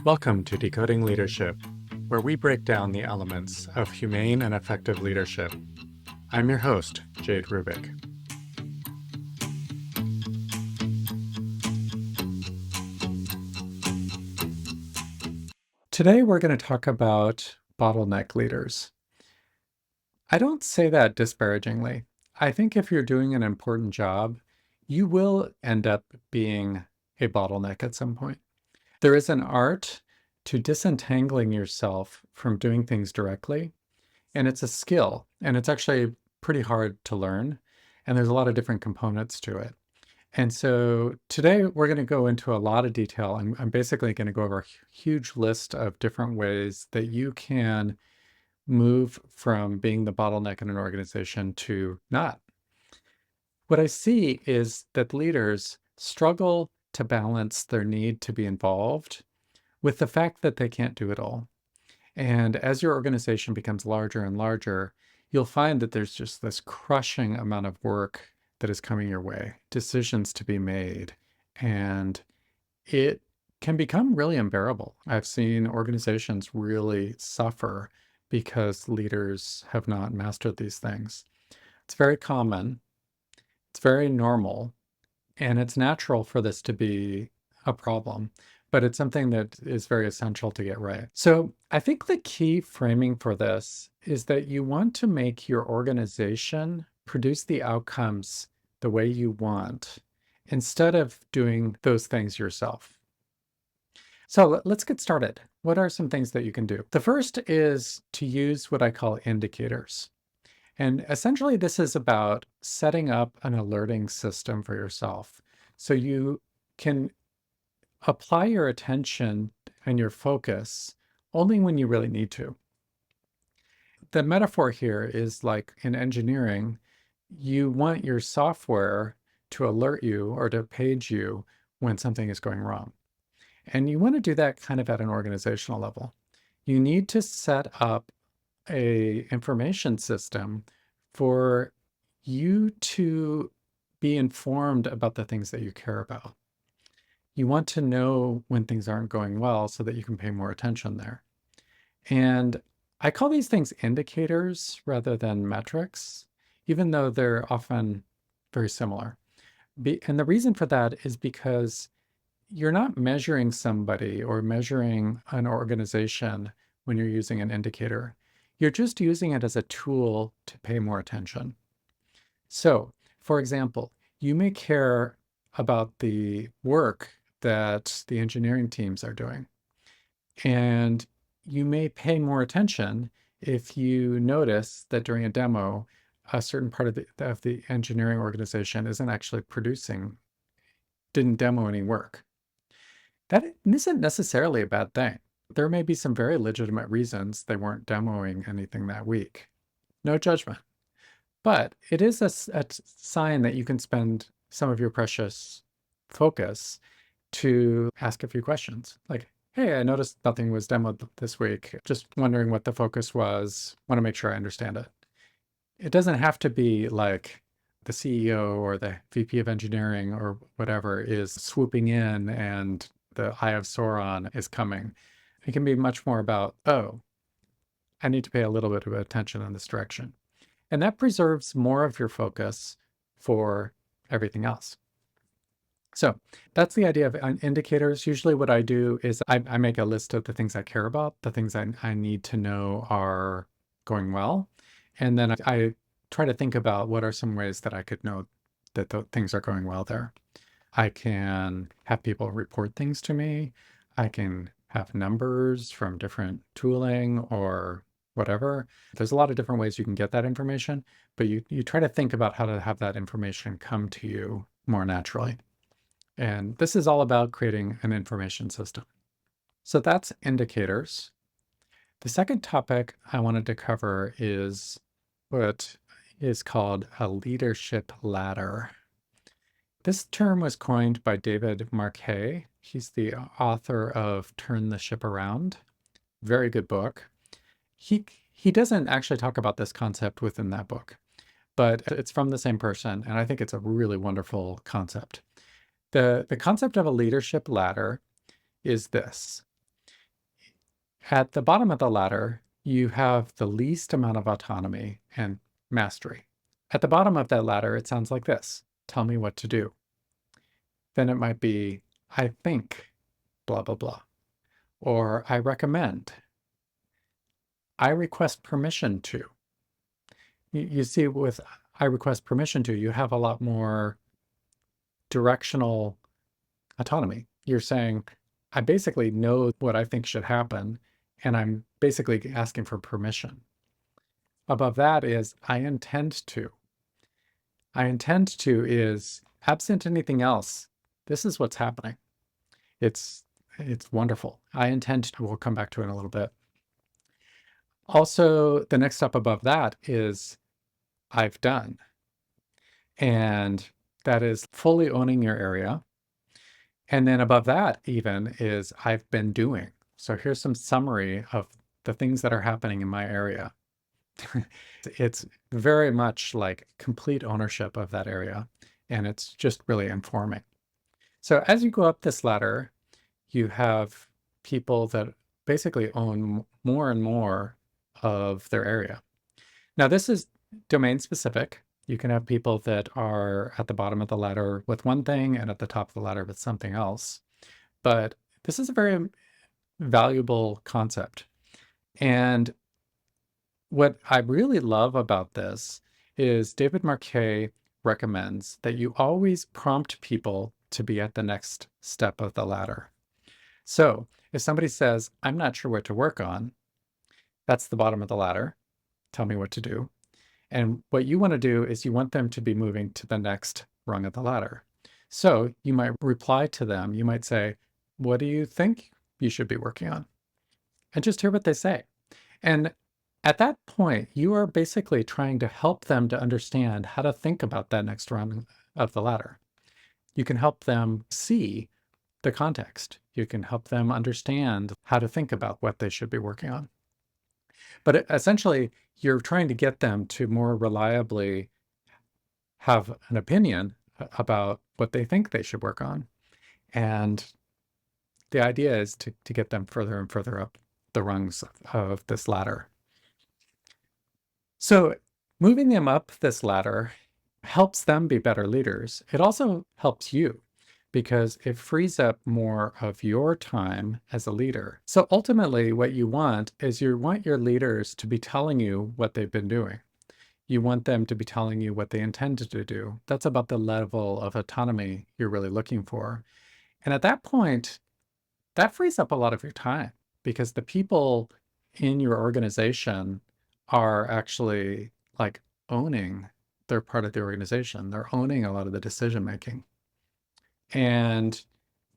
Welcome to Decoding Leadership, where we break down the elements of humane and effective leadership. I'm your host, Jade Rubick. Today, we're going to talk about bottleneck leaders. I don't say that disparagingly. I think if you're doing an important job, you will end up being a bottleneck at some point. There is an art to disentangling yourself from doing things directly, and it's a skill, and it's actually pretty hard to learn, and there's a lot of different components to it. And so today we're going to go into a lot of detail. I'm basically going to go over a huge list of different ways that you can move from being the bottleneck in an organization to not. What I see is that leaders struggle to balance their need to be involved with the fact that they can't do it all. And as your organization becomes larger and larger, you'll find that there's just this crushing amount of work that is coming your way, decisions to be made, and it can become really unbearable. I've seen organizations really suffer because leaders have not mastered these things. It's very common, it's very normal, and it's natural for this to be a problem, but it's something that is very essential to get right. So I think the key framing for this is that you want to make your organization produce the outcomes the way you want instead of doing those things yourself. So let's get started. What are some things that you can do? The first is to use what I call indicators. And essentially, this is about setting up an alerting system for yourself so you can apply your attention and your focus only when you really need to. The metaphor here is like in engineering, you want your software to alert you or to page you when something is going wrong. And you want to do that kind of at an organizational level. You need to set up a information system for you to be informed about the things that you care about. You want to know when things aren't going well so that you can pay more attention there. And I call these things indicators rather than metrics, even though they're often very similar. And the reason for that is because you're not measuring somebody or measuring an organization when you're using an indicator. You're just using it as a tool to pay more attention. So, for example, you may care about the work that the engineering teams are doing. And you may pay more attention if you notice that during a demo, a certain part of the engineering organization isn't actually didn't demo any work. That isn't necessarily a bad thing. There may be some very legitimate reasons they weren't demoing anything that week. No judgment. But it is a sign that you can spend some of your precious focus to ask a few questions. Like, hey, I noticed nothing was demoed this week. Just wondering what the focus was. Want to make sure I understand it. It doesn't have to be like the CEO or the VP of engineering or whatever is swooping in and the Eye of Sauron is coming. It can be much more about, oh, I need to pay a little bit of attention in this direction. And that preserves more of your focus for everything else. So that's the idea of indicators. Usually what I do is I make a list of the things I care about, the things I need to know are going well. And then I try to think about what are some ways that I could know that things are going well there. I can have people report things to me. I can have numbers from different tooling or whatever. There's a lot of different ways you can get that information, but you try to think about how to have that information come to you more naturally. And this is all about creating an information system. So that's indicators. The second topic I wanted to cover is what is called a leadership ladder. This term was coined by David Marquet. He's the author of Turn the Ship Around. Very good book. He doesn't actually talk about this concept within that book, but it's from the same person, and I think it's a really wonderful concept. The concept of a leadership ladder is this. At the bottom of the ladder, you have the least amount of autonomy and mastery. At the bottom of that ladder, it sounds like this: tell me what to do. Then it might be, I think, blah, blah, blah. Or I recommend. I request permission to. You see, with I request permission to, you have a lot more directional autonomy. You're saying, I basically know what I think should happen, and I'm basically asking for permission. Above that is, I intend to. I intend to is, absent anything else, this is what's happening. It's wonderful. I intend to, we'll come back to it in a little bit. Also, the next step above that is, I've done. And that is fully owning your area. And then above that even is, I've been doing. So here's some summary of the things that are happening in my area. It's very much like complete ownership of that area, and it's just really informing. So as you go up this ladder, you have people that basically own more and more of their area. Now, this is domain specific. You can have people that are at the bottom of the ladder with one thing and at the top of the ladder with something else. But this is a very valuable concept. And what I really love about this is David Marquet recommends that you always prompt people to be at the next step of the ladder. So if somebody says, I'm not sure what to work on, that's the bottom of the ladder. Tell me what to do. And what you want to do is you want them to be moving to the next rung of the ladder. So you might reply to them. You might say, what do you think you should be working on? And just hear what they say. And at that point, you are basically trying to help them to understand how to think about that next rung of the ladder. You can help them see the context. You can help them understand how to think about what they should be working on. But essentially, you're trying to get them to more reliably have an opinion about what they think they should work on. And the idea is to get them further and further up the rungs of this ladder. So moving them up this ladder helps them be better leaders. It also helps you because it frees up more of your time as a leader. So ultimately, what you want is you want your leaders to be telling you what they've been doing. You want them to be telling you what they intended to do. That's about the level of autonomy you're really looking for. And at that point, that frees up a lot of your time because the people in your organization are actually like owning their part of the organization. They're owning a lot of the decision making. And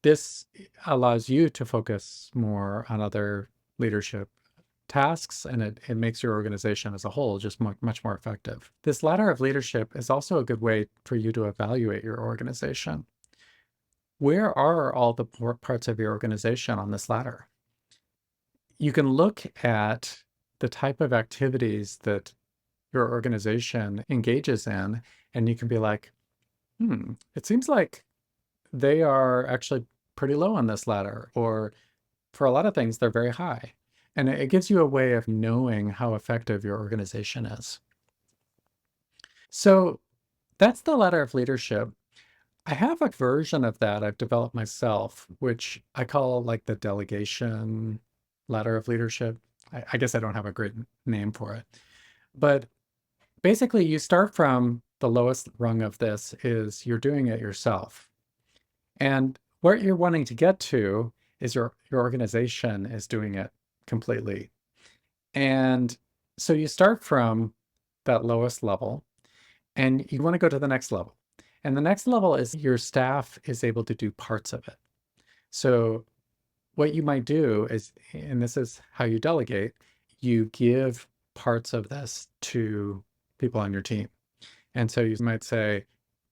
this allows you to focus more on other leadership tasks, and it makes your organization as a whole just much more effective. This ladder of leadership is also a good way for you to evaluate your organization. Where are all the parts of your organization on this ladder? You can look at the type of activities that your organization engages in, and you can be like, it seems like they are actually pretty low on this ladder, or for a lot of things, they're very high. And it gives you a way of knowing how effective your organization is. So that's the ladder of leadership. I have a version of that I've developed myself, which I call like the delegation ladder of leadership. I guess I don't have a great name for it. But basically, you start from the lowest rung of this is you're doing it yourself. And what you're wanting to get to is your organization is doing it completely. And so you start from that lowest level and you want to go to the next level. And the next level is your staff is able to do parts of it. So what you might do is, and this is how you delegate, you give parts of this to people on your team. And so you might say,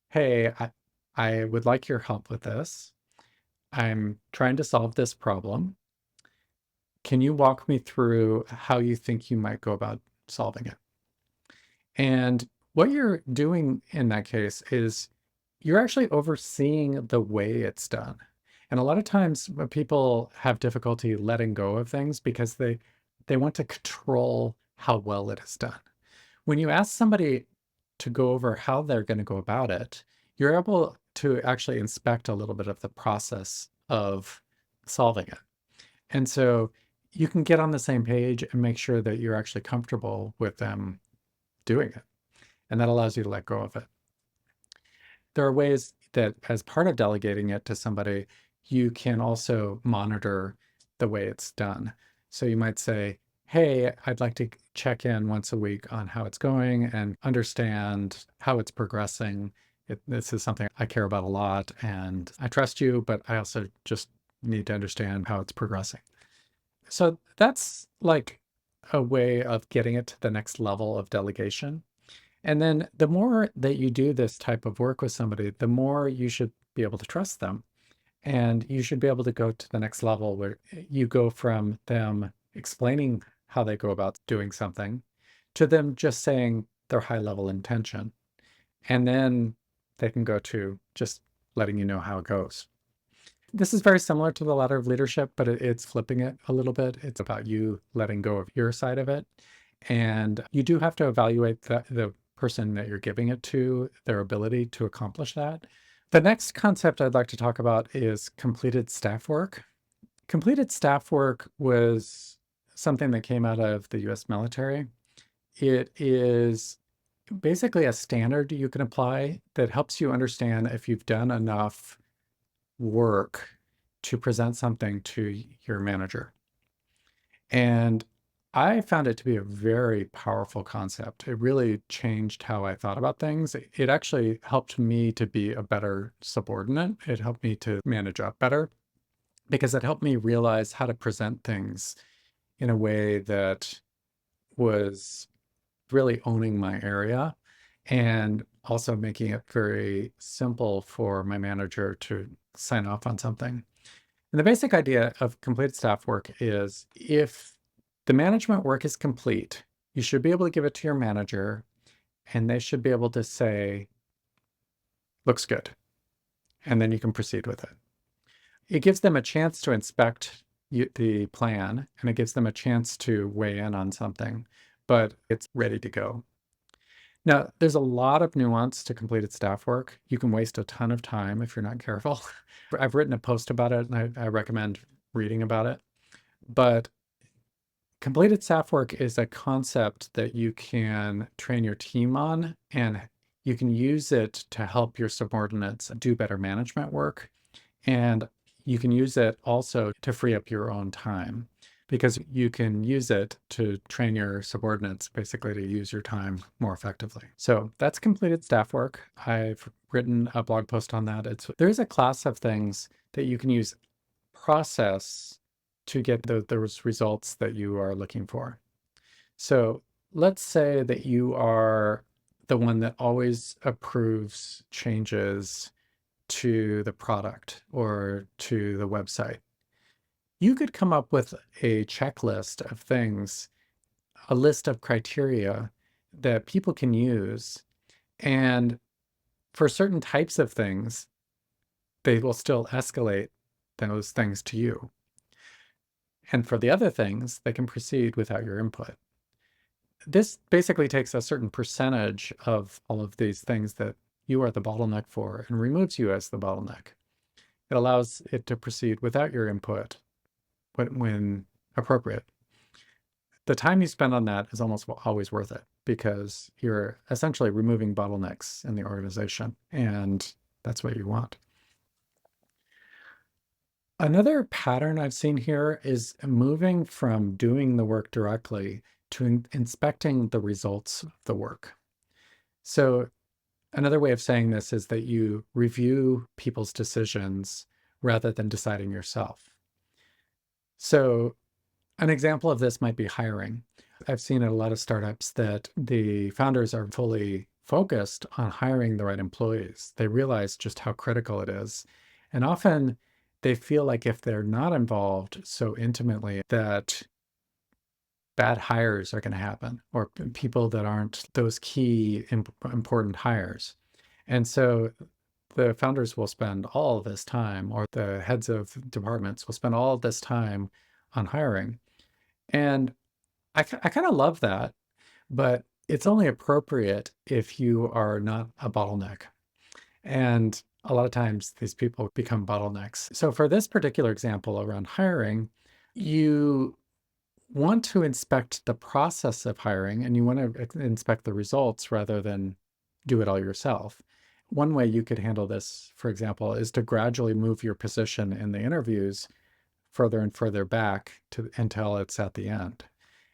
hey, I would like your help with this. I'm trying to solve this problem. Can you walk me through how you think you might go about solving it? And what you're doing in that case is you're actually overseeing the way it's done. And a lot of times people have difficulty letting go of things because they want to control how well it is done. When you ask somebody to go over how they're going to go about it, you're able to actually inspect a little bit of the process of solving it. And so you can get on the same page and make sure that you're actually comfortable with them doing it. And that allows you to let go of it. There are ways that, as part of delegating it to somebody, you can also monitor the way it's done. So you might say, hey, I'd like to check in once a week on how it's going and understand how it's progressing. This is something I care about a lot, and I trust you, but I also just need to understand how it's progressing. So that's like a way of getting it to the next level of delegation. And then the more that you do this type of work with somebody, the more you should be able to trust them. And you should be able to go to the next level where you go from them explaining how they go about doing something to them just saying their high level intention. And then they can go to just letting you know how it goes. This is very similar to the ladder of leadership, but it's flipping it a little bit. It's about you letting go of your side of it. And you do have to evaluate the person that you're giving it to, their ability to accomplish that. The next concept I'd like to talk about is completed staff work. Completed staff work was something that came out of the US military. It is basically a standard you can apply that helps you understand if you've done enough work to present something to your manager. And I found it to be a very powerful concept. It really changed how I thought about things. It actually helped me to be a better subordinate. It helped me to manage up better because it helped me realize how to present things in a way that was really owning my area and also making it very simple for my manager to sign off on something. And the basic idea of completed staff work is if the management work is complete, you should be able to give it to your manager and they should be able to say, looks good. And then you can proceed with it. It gives them a chance to inspect the plan and it gives them a chance to weigh in on something, but it's ready to go. Now, there's a lot of nuance to completed staff work. You can waste a ton of time if you're not careful. I've written a post about it and I recommend reading about it. But completed staff work is a concept that you can train your team on, and you can use it to help your subordinates do better management work. And you can use it also to free up your own time because you can use it to train your subordinates basically to use your time more effectively. So that's completed staff work. I've written a blog post on that. There's a class of things that you can use process to get those results that you are looking for. So let's say that you are the one that always approves changes to the product or to the website. You could come up with a checklist of things, a list of criteria that people can use. And for certain types of things, they will still escalate those things to you. And for the other things, they can proceed without your input. This basically takes a certain percentage of all of these things that you are the bottleneck for and removes you as the bottleneck. It allows it to proceed without your input when appropriate. The time you spend on that is almost always worth it because you're essentially removing bottlenecks in the organization, and that's what you want. Another pattern I've seen here is moving from doing the work directly to inspecting the results of the work. So another way of saying this is that you review people's decisions rather than deciding yourself. So an example of this might be hiring. I've seen in a lot of startups that the founders are fully focused on hiring the right employees. They realize just how critical it is. And often they feel like if they're not involved so intimately that bad hires are going to happen or people that aren't those key important hires. And so the founders will spend all this time, or the heads of departments will spend all this time on hiring. And I kind of love that, but it's only appropriate if you are not a bottleneck. And a lot of times these people become bottlenecks. So for this particular example around hiring, you want to inspect the process of hiring and you want to inspect the results rather than do it all yourself. One way you could handle this, for example, is to gradually move your position in the interviews further and further back until it's at the end.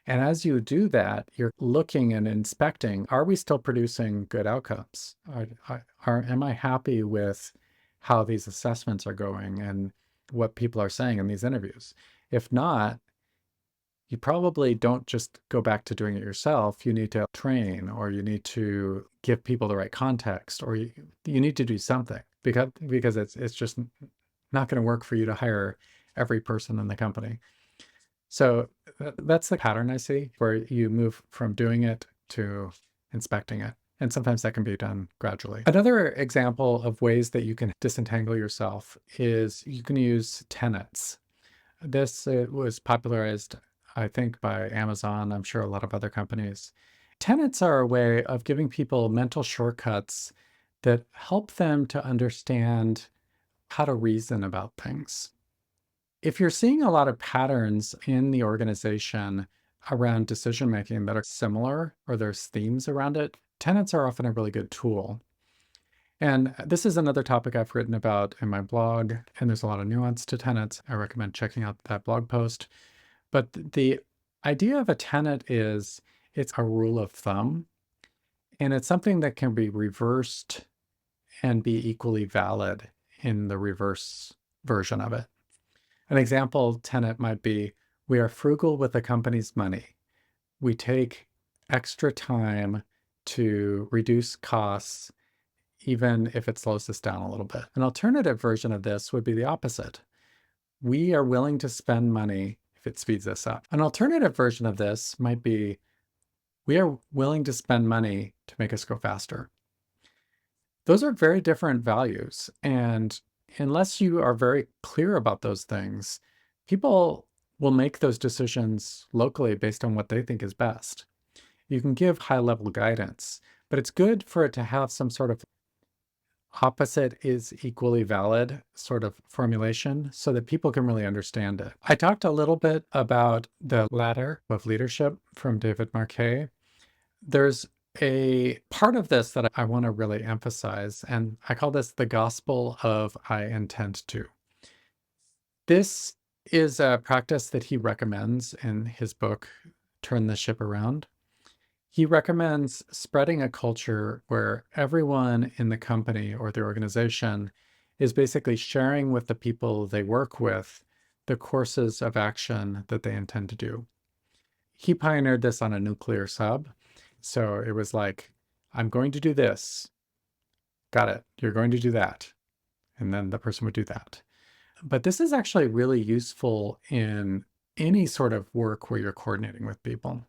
And as you do that, you're looking and inspecting, are we still producing good outcomes? Am I happy with how these assessments are going and what people are saying in these interviews? If not, you probably don't just go back to doing it yourself. You need to train, or you need to give people the right context, or you need to do something because it's just not going to work for you to hire every person in the company. So that's the pattern I see, where you move from doing it to inspecting it. And sometimes that can be done gradually. Another example of ways that you can disentangle yourself is you can use tenets. This was popularized, I think, by Amazon. I'm sure a lot of other companies. Tenets are a way of giving people mental shortcuts that help them to understand how to reason about things. If you're seeing a lot of patterns in the organization around decision making that are similar, or there's themes around it, tenets are often a really good tool. And this is another topic I've written about in my blog, and there's a lot of nuance to tenets. I recommend checking out that blog post. But the idea of a tenet is it's a rule of thumb, and it's something that can be reversed and be equally valid in the reverse version of it. An example tenet might be, we are frugal with the company's money. We take extra time to reduce costs, even if it slows us down a little bit. An alternative version of this would be the opposite. We are willing to spend money if it speeds us up. An alternative version of this might be, we are willing to spend money to make us go faster. Those are very different values. And unless you are very clear about those things, people will make those decisions locally based on what they think is best. You can give high-level guidance, but it's good for it to have some sort of opposite is equally valid sort of formulation so that people can really understand it. I talked a little bit about the ladder of leadership from David Marquet. There's a part of this that I want to really emphasize, and I call this the gospel of I intend to. This is a practice that he recommends in his book, Turn the Ship Around. He recommends spreading a culture where everyone in the company or the organization is basically sharing with the people they work with the courses of action that they intend to do. He pioneered this on a nuclear sub. So it was like, I'm going to do this. Got it. You're going to do that. And then the person would do that. But this is actually really useful in any sort of work where you're coordinating with people.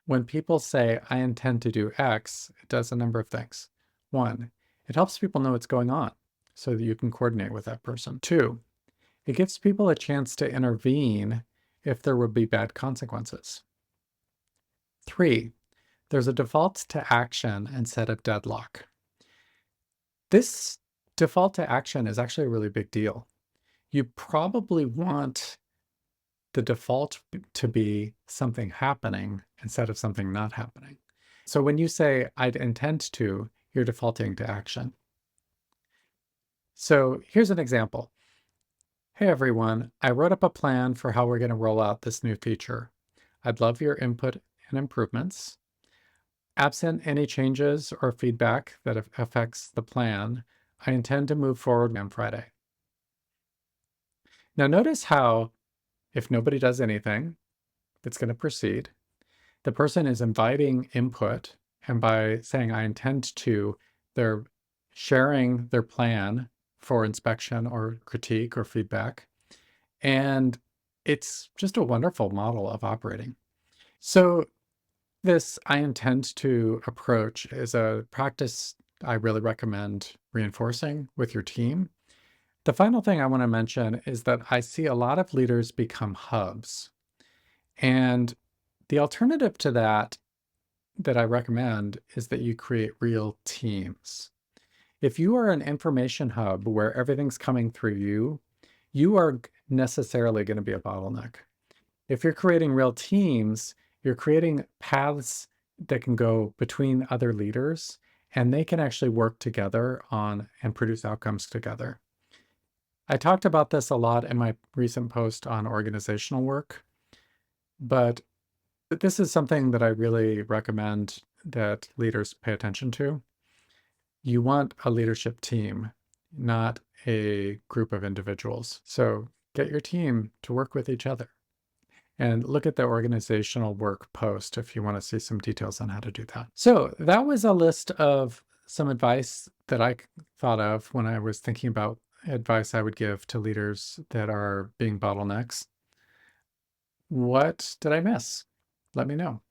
When people say, I intend to do X, it does a number of things. One, it helps people know what's going on so that you can coordinate with that person. Two, it gives people a chance to intervene if there would be bad consequences. Three, there's a default to action instead of deadlock. This default to action is actually a really big deal. You probably want the default to be something happening instead of something not happening. So when you say, I'd intend to, you're defaulting to action. So here's an example. Hey everyone, I wrote up a plan for how we're going to roll out this new feature. I'd love your input and improvements. Absent any changes or feedback that affects the plan, I intend to move forward on Friday. Now notice how, if nobody does anything that's going to proceed, the person is inviting input, and by saying I intend to, they're sharing their plan for inspection or critique or feedback. And it's just a wonderful model of operating. So this I intend to approach is a practice I really recommend reinforcing with your team. The final thing I want to mention is that I see a lot of leaders become hubs. And the alternative to that I recommend is that you create real teams. If you are an information hub where everything's coming through you, you are necessarily going to be a bottleneck. If you're creating real teams, you're creating paths that can go between other leaders and they can actually work together on and produce outcomes together. I talked about this a lot in my recent post on organizational work, but this is something that I really recommend that leaders pay attention to. You want a leadership team, not a group of individuals. So get your team to work with each other. And look at the organizational work post if you want to see some details on how to do that. So that was a list of some advice that I thought of when I was thinking about advice I would give to leaders that are being bottlenecks. What did I miss? Let me know.